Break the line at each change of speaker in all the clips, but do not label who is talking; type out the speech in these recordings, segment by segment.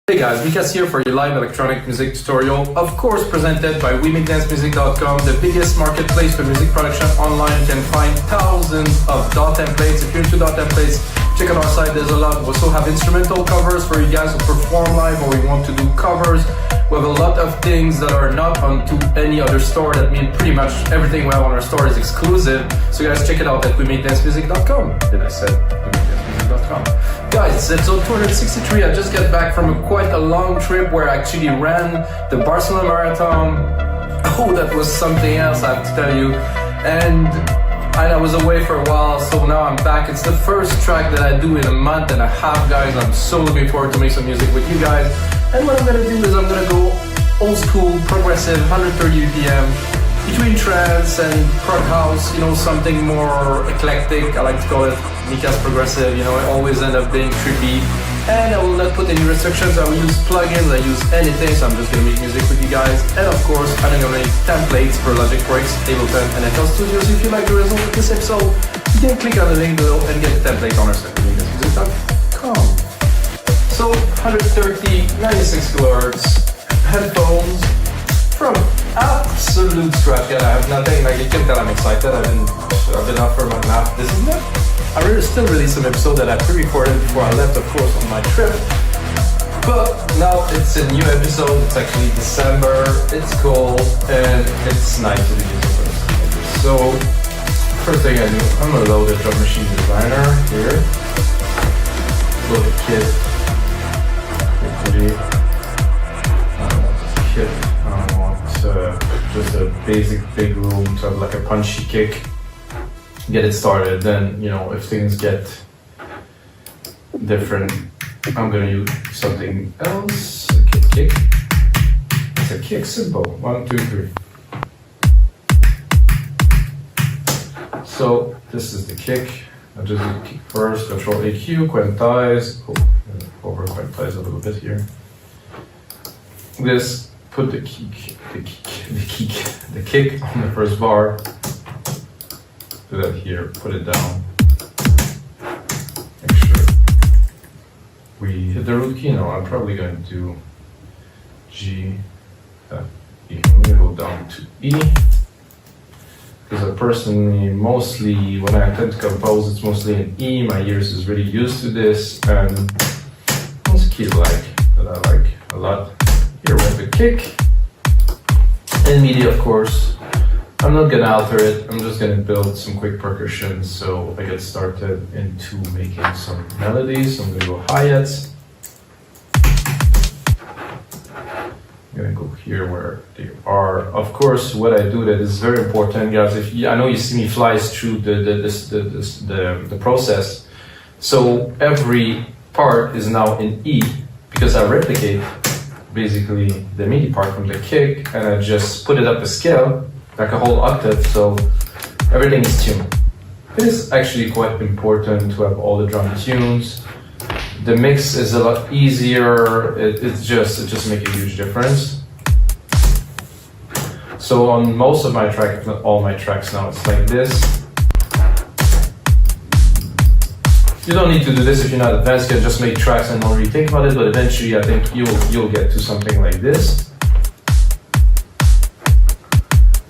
Hey guys, Vikas here for your live electronic music tutorial, of course presented by WeMakeDanceMusic.com, the biggest marketplace for music production online. You can find thousands of DAW templates. If you're into DAW templates, check out our site, there's a lot. We also have instrumental covers for you guys who perform live or we want to do covers. We have a lot of things that are not onto any other store. That means pretty much everything we have on our store is exclusive. So guys, check it out at WeMakeDanceMusic.com. Did I say WeMakeDanceMusic.com? Guys, it's episode 263. I just got back from quite a long trip where I actually ran the Barcelona Marathon. Oh, that was something else, I have to tell you. And I was away for a while, so now I'm back. It's the first track that I do in a month and a half, guys. I'm so looking forward to make some music with you guys. And what I'm gonna do is I'm gonna go old school, progressive, 130 BPM, between trance and prog house, you know, something more eclectic. I like to call it Mika's progressive, you know, it always end up being trippy. And I will not put any restrictions, I will use plugins, I use anything, so I'm just gonna make music with you guys. And of course, I'm gonna make templates for Logic, Ableton, and FL Studios. If you like the result of this episode, you can click on the link below and get the template on our site, WeMakeDanceMusic.com. So, 130, 96 kilohertz, headphones, from absolute scratch. Yeah, I have nothing, like you can tell I'm excited. I've been out for a month and a half. This is it. I still released some episode that I pre-recorded before I left, of course, on my trip. But now it's a new episode. It's actually December. It's cold and it's nice to do this. So first thing I do, I'm gonna load the drum machine designer here. Load the kit. I want just a basic big room to have like a punchy kick. Get it started. Then, you know, if things get different, I'm gonna use something else. A kick. It's a kick, simple. 1, 2, 3. So this is the kick. I just do the kick first. Control AQ, quantize. Over quantize a little bit here. This. Put the kick on the first bar. Do that here, put it down. Make sure we hit the root key. No, I'm probably going to do G, F, E. I'm gonna go down to E. Because I personally, mostly, when I tend to compose, it's mostly in E. My ears is really used to this, and it's a key that I like a lot. Here we have the kick, and MIDI, of course. I'm not gonna alter it, I'm just gonna build some quick percussion so I get started into making some melodies. So I'm gonna go hi-hats. I'm gonna go here where they are. Of course, what I do that is very important, guys. I know you see me flies through the process. So every part is now in E because I replicate basically the MIDI part from the kick, and I just put it up a scale, like a whole octave, so everything is tuned. It is actually quite important to have all the drum tunes. The mix is a lot easier, it just makes a huge difference. So on most of my tracks, if not all my tracks now, it's like this. You don't need to do this if you're not advanced, you can just make tracks and not really think about it, but eventually I think you'll get to something like this.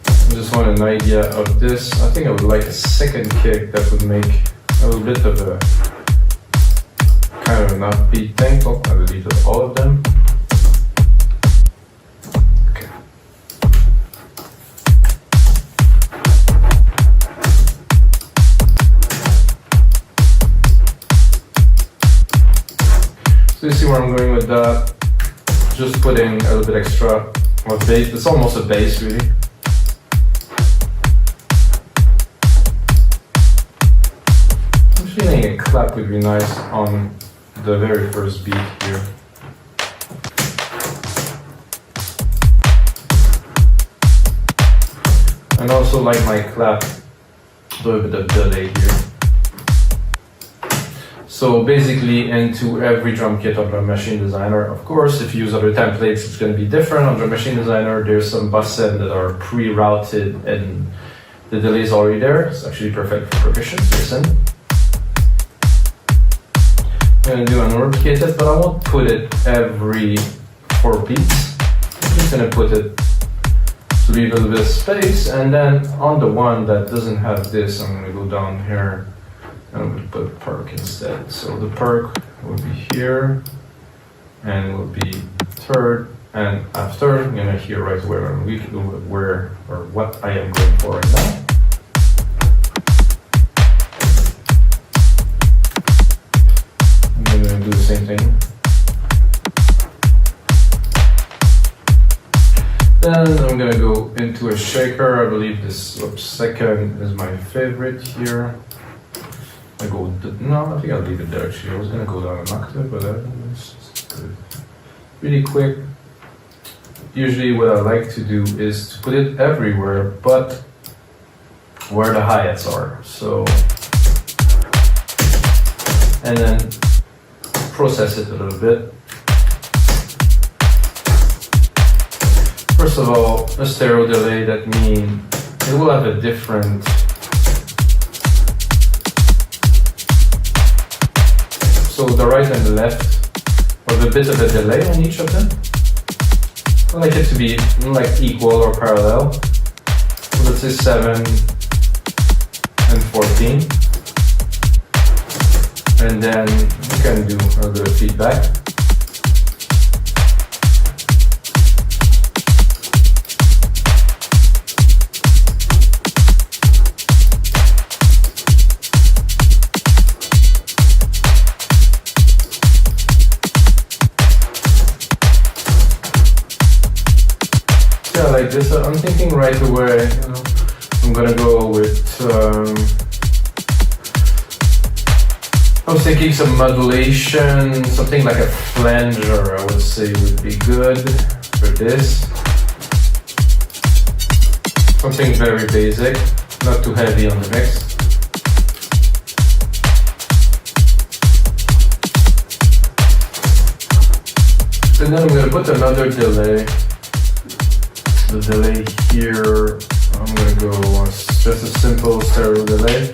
I just want an idea of this. I think I would like a second kick that would make a little bit of a kind of an upbeat thing. Oh, I deleted all of them. So you see where I'm going with that. Just putting a little bit extra of bass. It's almost a bass, really. I'm feeling a clap would be nice on the very first beat here. And also like my clap, a little bit of delay here. So basically into every drum kit on Drum Machine Designer, of course, if you use other templates, it's going to be different. On Drum Machine Designer, there's some bus send that are pre-routed and the delay is already there. It's actually perfect for percussion, listen. gonna do unreplicated, but I won't put it every 4 beats. I'm just gonna put it to leave a little bit of space, and then on the one that doesn't have this, I'm gonna go down here and I'm gonna put perk instead. So the perk will be here and will be third and after. I'm gonna hear right where or what I am going for right now. I'm gonna do the same thing. Then I'm gonna go into a shaker. I believe this second is my favorite here. I think I'll leave it there actually. I was gonna go down an octave, but it's good. Really quick. Usually what I like to do is to put it everywhere, but where the hi-hats are. So, and then process it a little bit. First of all, a stereo delay, that means it will have a different so the right and the left have a bit of a delay on each of them. I like it to be like equal or parallel. So let's say 7 and 14. And then you can do a little bit of feedback. Like this, I'm thinking right away, I'm gonna go with, I was thinking some modulation, something like a flanger, I would say would be good for this. Something very basic, not too heavy on the mix. And then I'm gonna put another delay. The delay here, I'm gonna go just a simple stereo delay.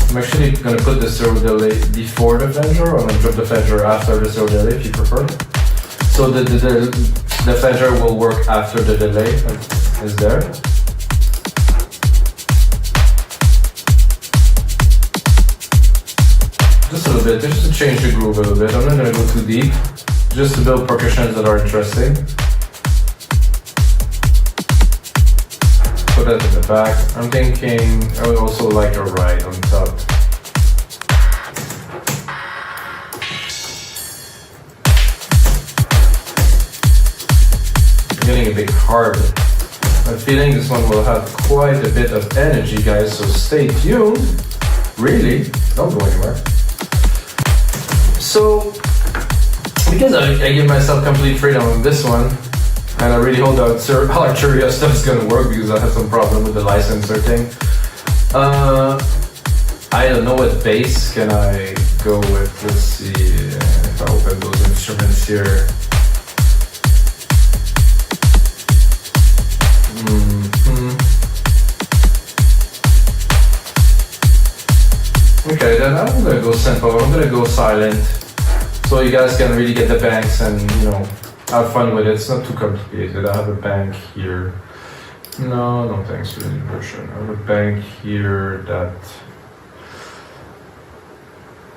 I'm actually gonna put the stereo delay before the flanger, or I'm gonna drop the flanger after the stereo delay if you prefer. So the flanger will work after the delay is there. Just a little bit, just to change the groove a little bit. I'm not gonna go too deep, just to build percussions that are interesting. Put that in the back. I'm thinking I would also like a ride on top. I'm getting a bit hard. I'm feeling this one will have quite a bit of energy, guys, so stay tuned. Really, don't go anywhere. So, because I give myself complete freedom on this one, and I really hope that Arturia stuff is gonna work because I have some problem with the licenser thing. I don't know what bass can I go with. Let's see if I open those instruments here. Okay, then I'm gonna go simple. I'm gonna go silent, so you guys can really get the banks and have fun with it. It's not too complicated. I have a bank here. No thanks for the inversion. I have a bank here that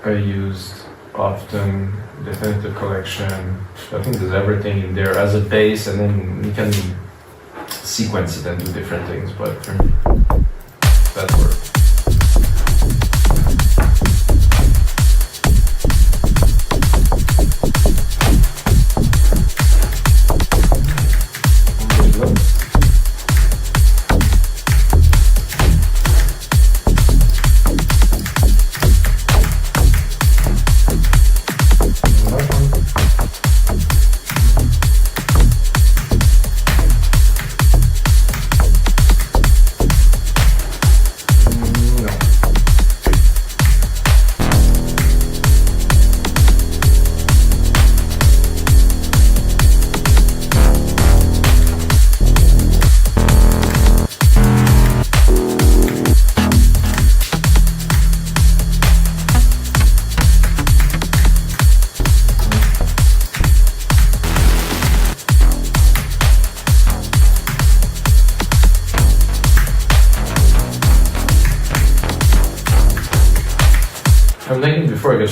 I used often, Definitive Collection. I think there's everything in there as a base, and then you can sequence it and do different things, but for me, that works.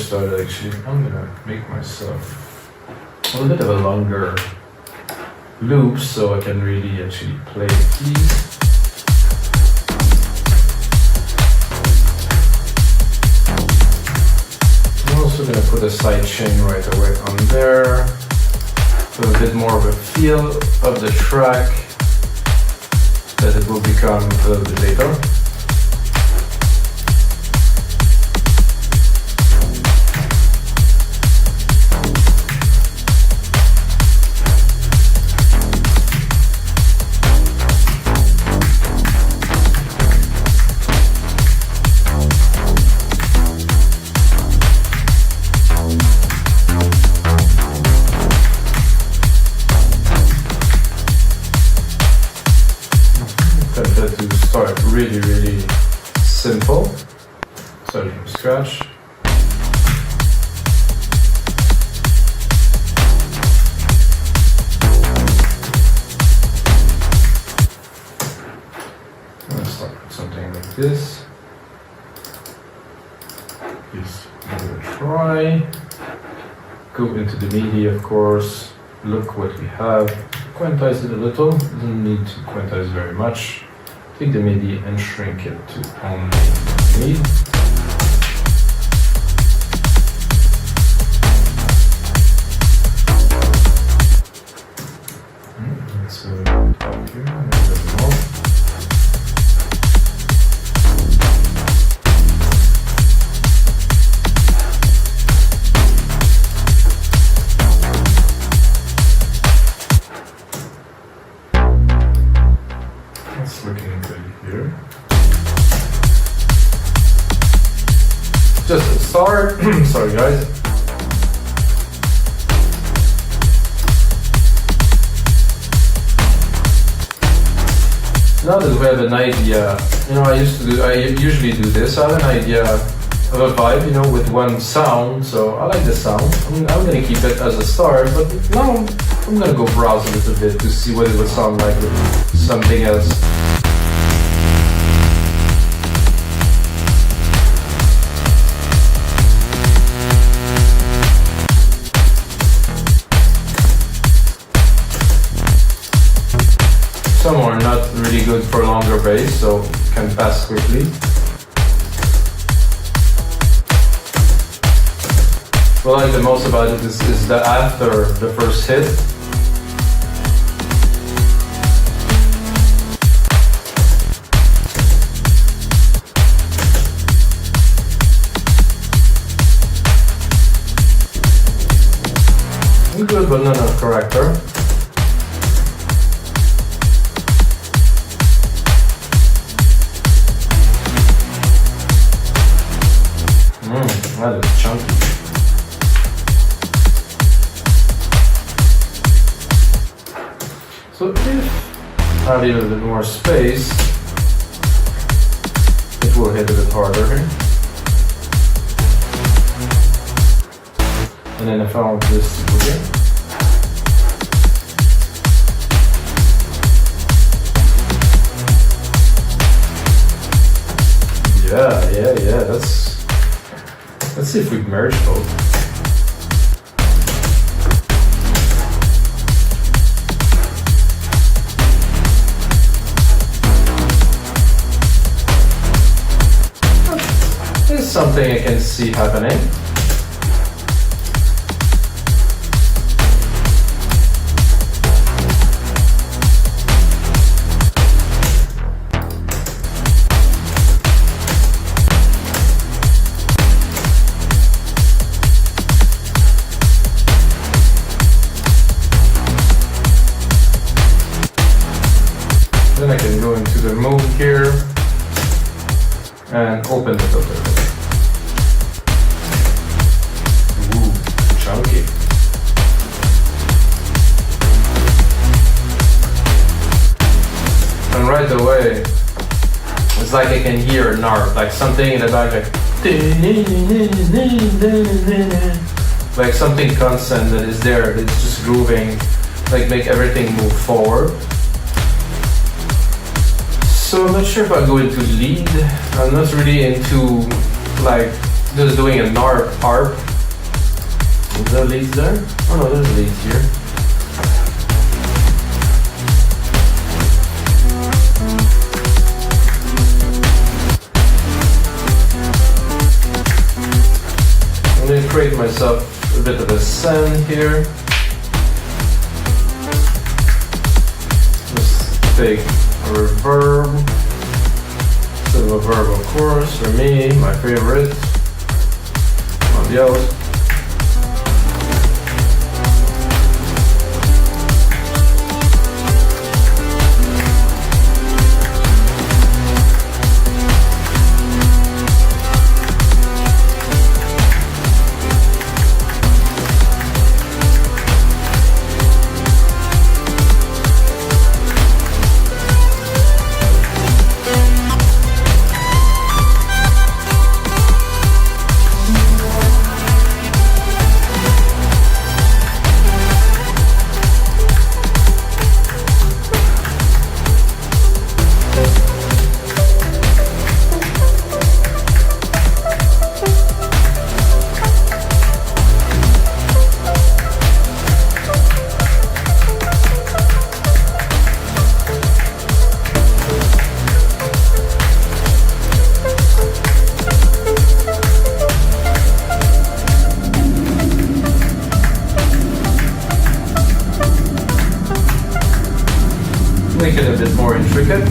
started actually, I'm gonna make myself a little bit of a longer loop so I can really actually play these. I'm also gonna put a side chain right away on there. So a bit more of a feel of the track that it will become a little bit later. Really simple, starting from scratch. Let's start with something like this. Just give it a try. Go into the MIDI, of course. Look what we have. Quantize it a little. Doesn't need to quantize very much. Take the MIDI and shrink it to only MIDI. Let's go up here and a bit more. Looking good here. Just a start. Sorry guys. Now that we have an idea, I usually do this. I have an idea of a vibe, with one sound. So I like the sound. I'm gonna keep it as a start, but now I'm gonna go browse a little bit to see what it would sound like with something else. Some are not really good for longer bass, so can pass quickly. What I like the most about it is that after the first hit, good but not enough character. That is chunky. So if I add a little bit more space, it will hit a bit harder here. And then if I want this to go here. Yeah, let's see if we merge both. This is something I can see happening. Then I can go into the mode here and open it up a bit. Ooh, chunky. And right away, it's like I can hear an arp, like something in the back, like something constant that is there, that's just grooving, like make everything move forward. So I'm not sure if I go into lead. I'm not really into like Just doing an harp. Is there leads there? Oh no, there's leads here. I'm going to create myself a bit of a send here. Let's take a reverb. Instead of a reverb, of course, for me, my favorite. Audio. Make it a bit more intricate.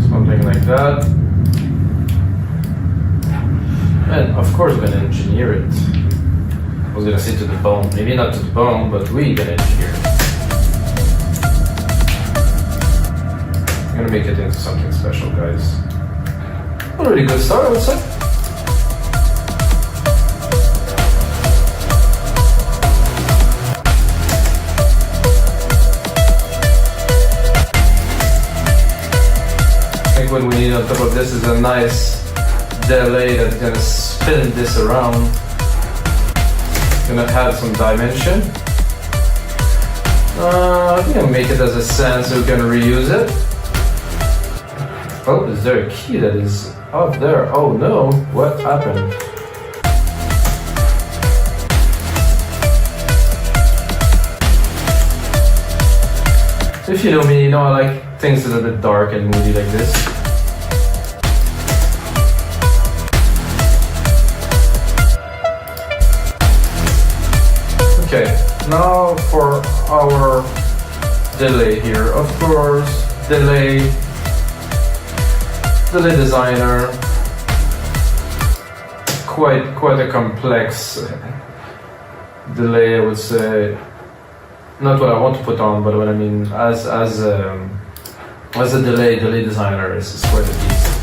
Something like that. And of course we're gonna engineer it. I was gonna say to the bone, maybe not to the bone, but we're gonna engineer it. I'm gonna make it into something special, guys. A really good start, I would say. I think what we need on top of this is a nice delay that's gonna spin this around. Gonna add some dimension. I think I'll make it as a send so we can reuse it. Oh, is there a key that is up there? Oh no, what happened? If you know me, you know I like things that are a bit dark and moody like this. Okay, now for our delay here. Of course, delay designer. Quite a complex delay, I would say. Not what I want to put on, but what I mean as a delay designer is quite a beast.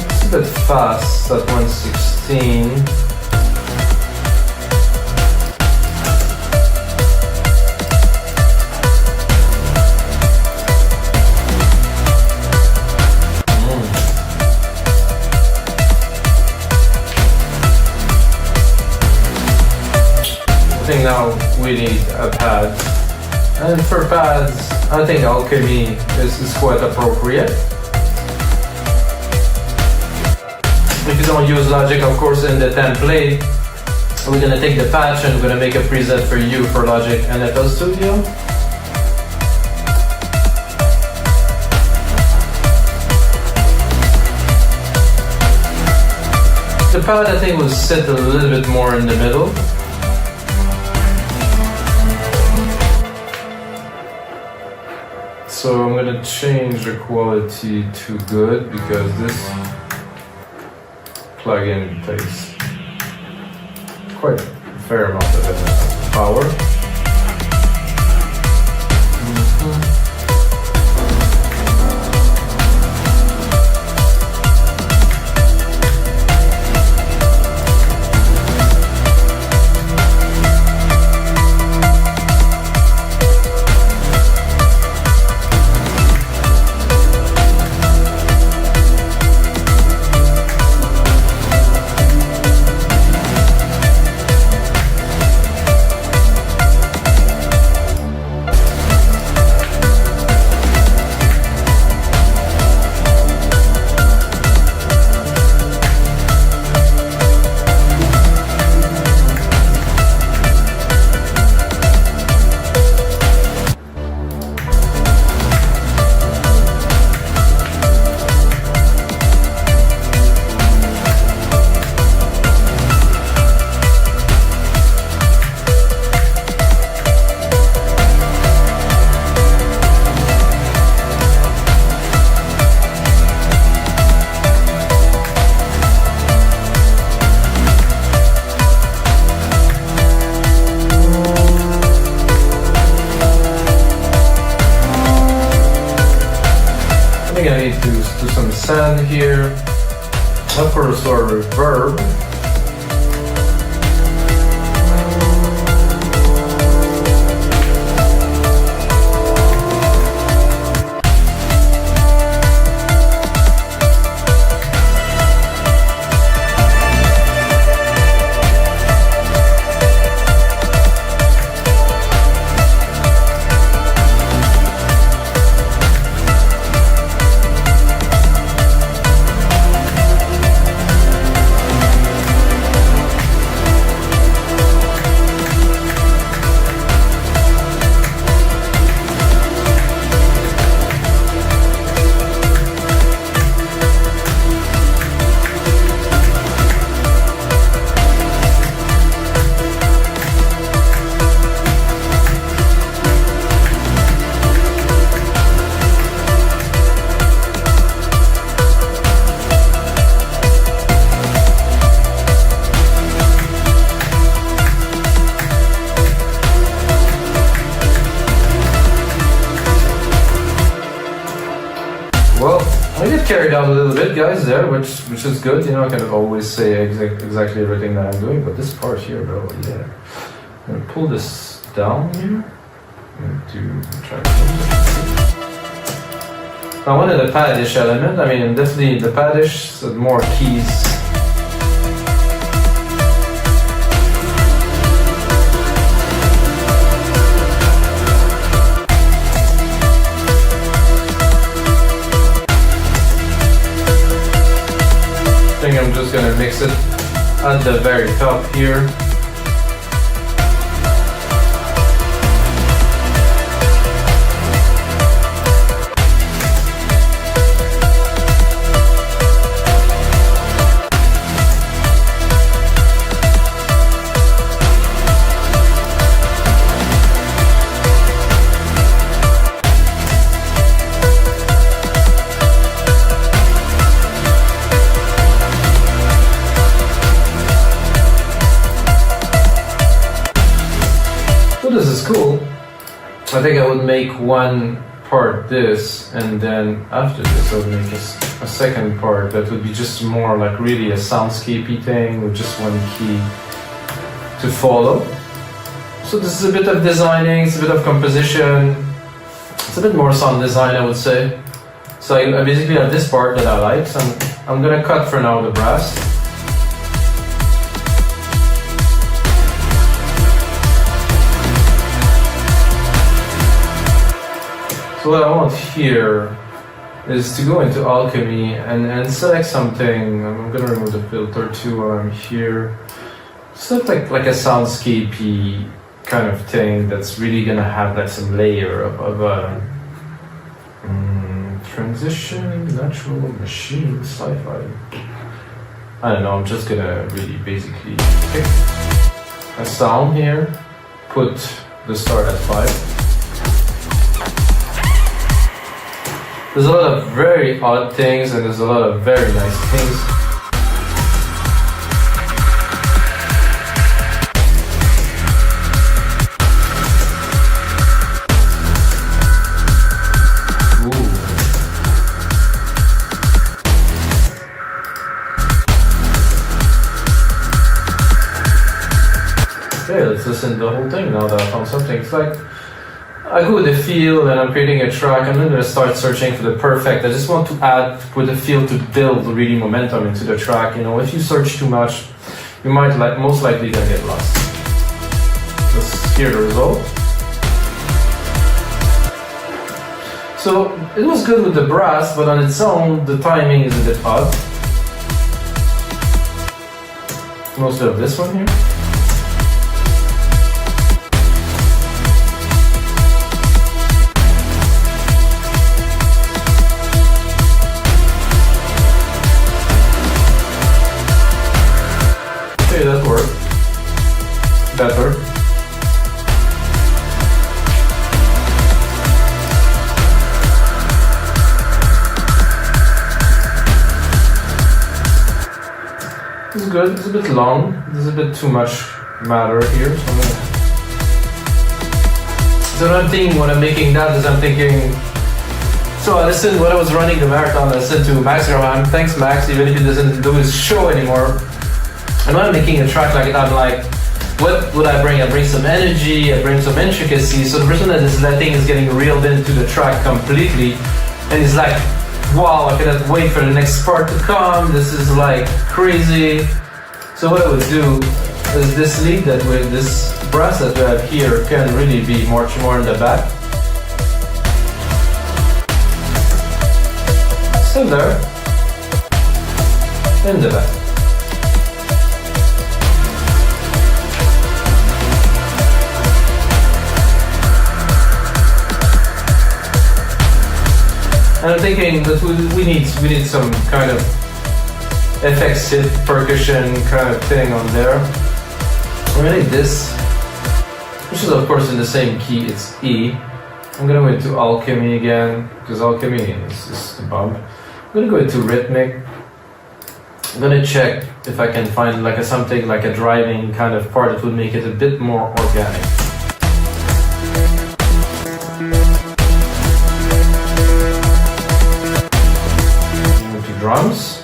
It's a bit fast at 116. I think now we need a pad, and for pads I think Alchemy is quite appropriate. If you don't use Logic, of course, in the template, we're gonna take the patch and we're gonna make a preset for you for Logic and FL Studio. The pad I think will sit a little bit more in the middle. So I'm gonna change the quality to good because this plugin takes quite a fair amount of power. think I need to do some sand here. Of course, or reverb. Carried out a little bit, guys, there, which is good. You know, I can always say exactly everything that I'm doing, but this part here, bro, yeah. I'm gonna pull this down here to try to. I wanted a padish element. I mean, definitely the padish, so more keys. I'm just gonna mix it at the very top here. This is cool. I think I would make one part this, and then after this I would make a second part that would be just more like really a soundscapey thing with just one key to follow. So this is a bit of designing, it's a bit of composition, it's a bit more sound design, I would say. So I basically have this part that I like, so I'm gonna cut for now the brass. So what I want here is to go into Alchemy and select something. I'm gonna remove the filter too while I'm here. Select like a soundscapey kind of thing that's really gonna have like some layer of transition, natural, machine, sci-fi. I don't know, I'm just gonna really basically pick a sound here, put the start at 5. There's a lot of very odd things and there's a lot of very nice things. Ooh. Okay, let's listen to the whole thing now that I found something. It's like I go with the feel and I'm creating a track. I'm not going to start searching for the perfect. I just want to add with the feel to build really momentum into the track. You know, if you search too much, you might most likely gonna get lost. Let's hear the result. So it was good with the brass, but on its own, the timing is a bit odd. Mostly of this one here. Okay, that worked. Better. This is good. It's a bit long. There's a bit too much matter here. So what I'm thinking when I'm making that is I'm thinking So I listened, when I was running the marathon, I listened to Max Graham. Thanks Max, even if he doesn't do his show anymore. And when I'm making a track like that, I'm like, what would I bring? I bring some energy, I bring some intricacy. So the person that is letting is getting reeled into the track completely. And he's like, wow, I cannot wait for the next part to come. This is like crazy. So what I would do is this lead that with this brass that we have here can really be much more in the back. Still there. In the back. And I'm thinking that we need some kind of effects hit percussion kind of thing on there. I'm gonna need this, which is of course in the same key, it's E. I'm gonna go into Alchemy again, because Alchemy is the bump. I'm gonna go into Rhythmic. I'm gonna check if I can find like something like a driving kind of part that would make it a bit more organic. Drums.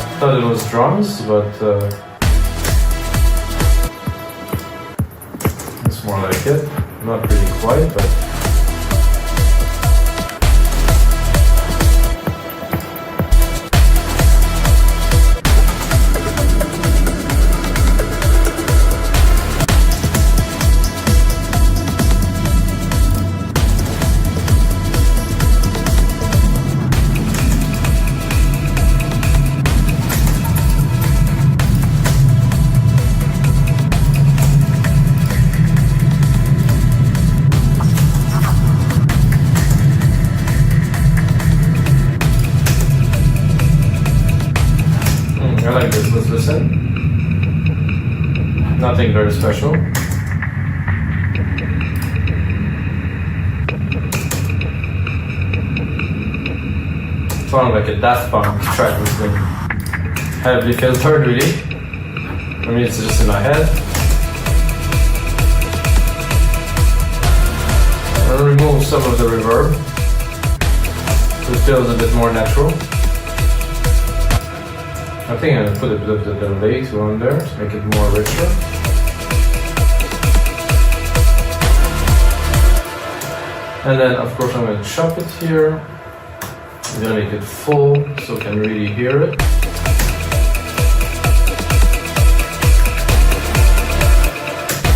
I thought it was drums, but it's more like it. Not really quite, but let's listen. Nothing very special. Sounds like a Daft Punk track that's been heavily filtered, really. I mean, it's just in my head. I'll remove some of the reverb, so it feels a bit more natural. I think I'm going to put a bit of the delay too on there to make it more richer. And then of course I'm going to chop it here. I'm going to make it full so I can really hear it.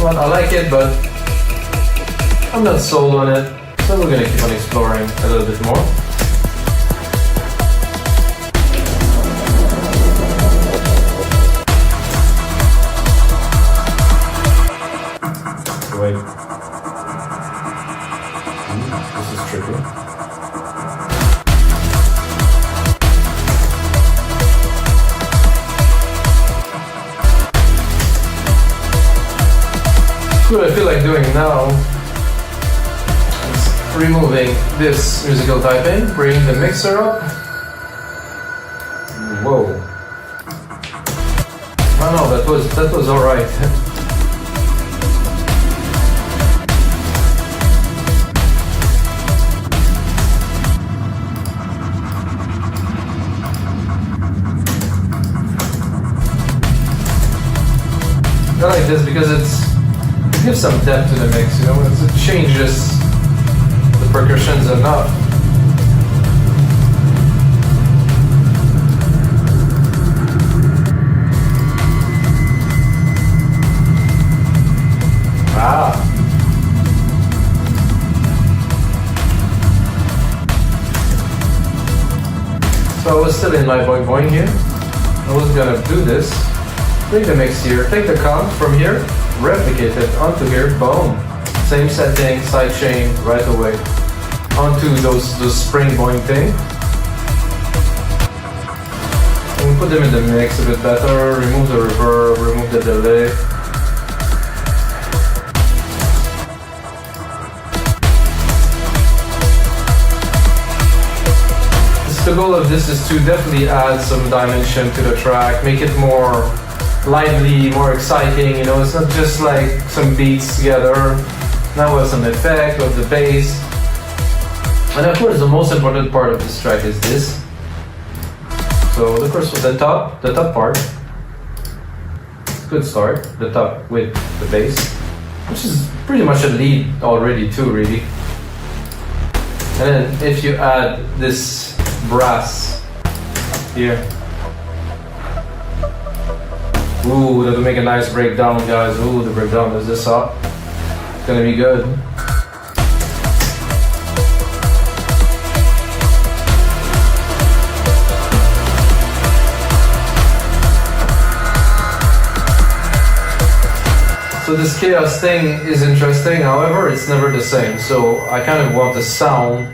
Well, I like it, but I'm not sold on it. So we're going to keep on exploring a little bit more. Wait. This is tricky. What I feel like doing now is removing this musical typing, bringing the mixer up. Whoa. Oh no, that was alright. I like this because it gives some depth to the mix, you know, it changes the percussions enough. Ah. So I was still in my boing boing here. I was gonna do this. Bring the mix here, take the comp from here, replicate it onto here, boom. Same setting, sidechain, right away. Onto those spring boing thing. And put them in the mix a bit better, remove the reverb, remove the delay. The goal of this is to definitely add some dimension to the track, make it more lively, more exciting, you know, it's not just like some beats together, now with some effect of the bass. And of course the most important part of this track is this. So the first, the top part, good start, the top with the bass, which is pretty much a lead already too, really. And then if you add this brass here, ooh, that'll make a nice breakdown, guys. Ooh, the breakdown is this up. It's gonna be good. So this chaos thing is interesting, however, it's never the same. So I kind of want the sound,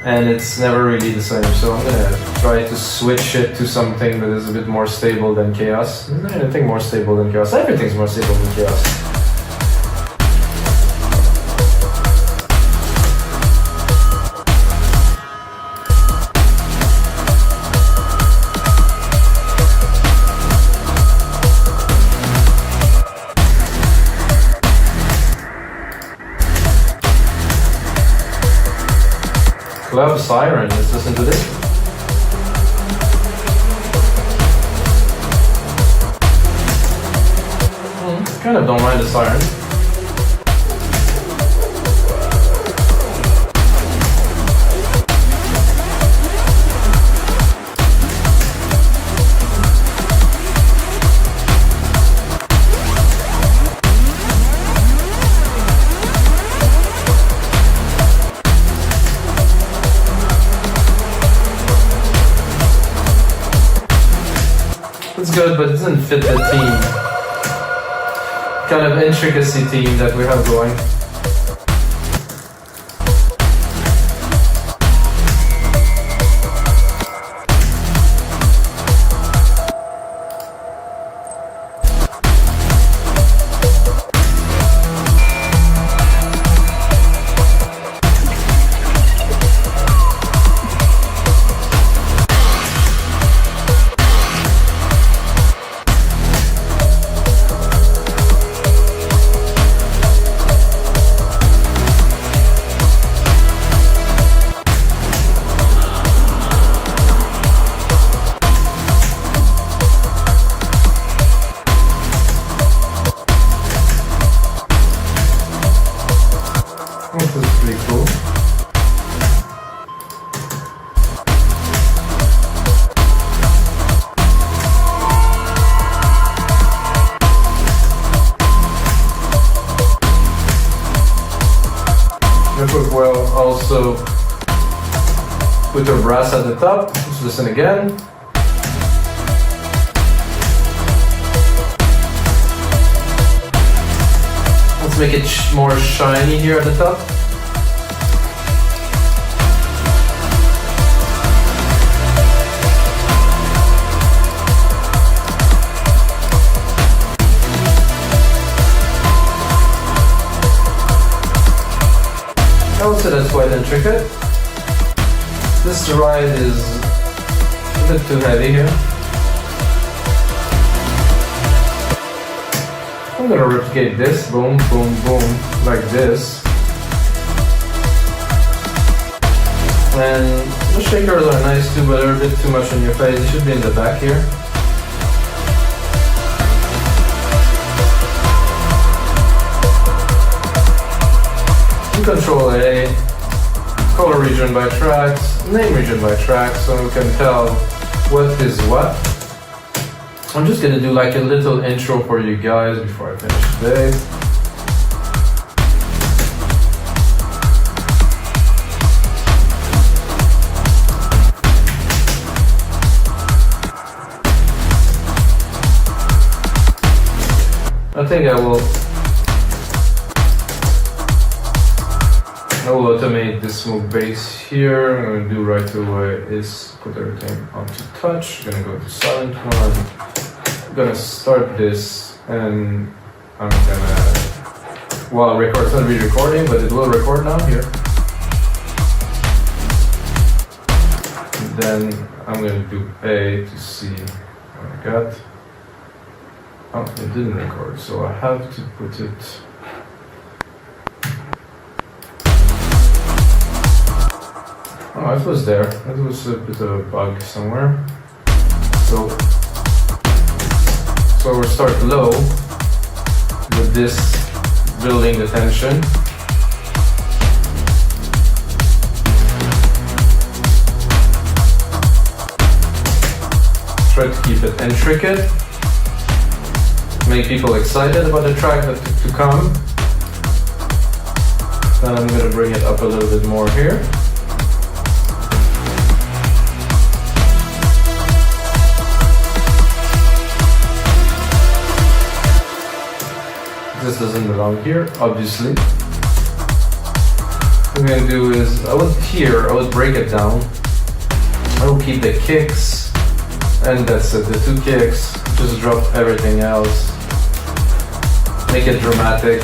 and it's never really the same. So I'm gonna try to switch it to something that is a bit more stable than chaos. Anything more stable than chaos. Everything's more stable than chaos. We have a siren, let's listen to this. Kind of don't mind the siren. It's good, but it doesn't fit the theme. Kind of intricacy theme that we have going. This is pretty cool. We will also put our brass at the top. Let's listen again. Let's make it more shiny here at the top. I would say that's quite intricate. This ride is a bit too heavy here. I'm gonna replicate this, boom, boom, boom, like this. And the shakers are nice too, but they're a bit too much in your face. They should be in the back here. Control A, color region by tracks, name region by track, so we can tell what is what. I'm just gonna do like a little intro for you guys before I finish today. I think I will automate this smooth bass here. I'm going to do right away is put everything onto touch. I'm going to go to Sylenth1. I'm going to start this and I'm going to, well, record. It's not really recording, but it will record now here. And then I'm going to do A to see what I got. Oh, it didn't record, so I have to put it. Oh, it was there. It was a bit of a bug somewhere. So we'll start low with this building the tension. Try to keep it intricate. Make people excited about the track to come. Then I'm going to bring it up a little bit more here. This doesn't belong here, obviously. What I'm going to do is, I would break it down. I will keep the kicks, and that's it, the 2 kicks. Just drop everything else. Make it dramatic.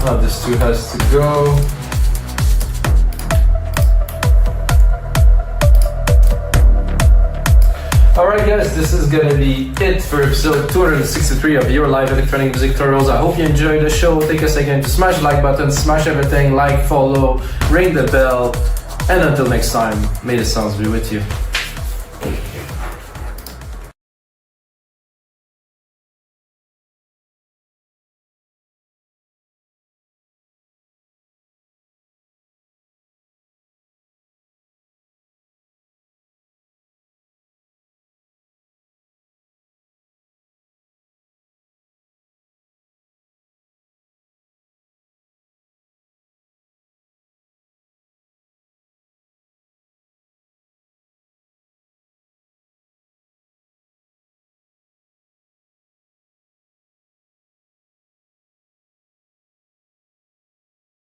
Now this 2 has to go. Alright guys, this is gonna be it for episode 263 of your live electronic music tutorials. I hope you enjoyed the show. Take a second to smash the like button, smash everything, like, follow, ring the bell, and until next time, may the sounds be with you.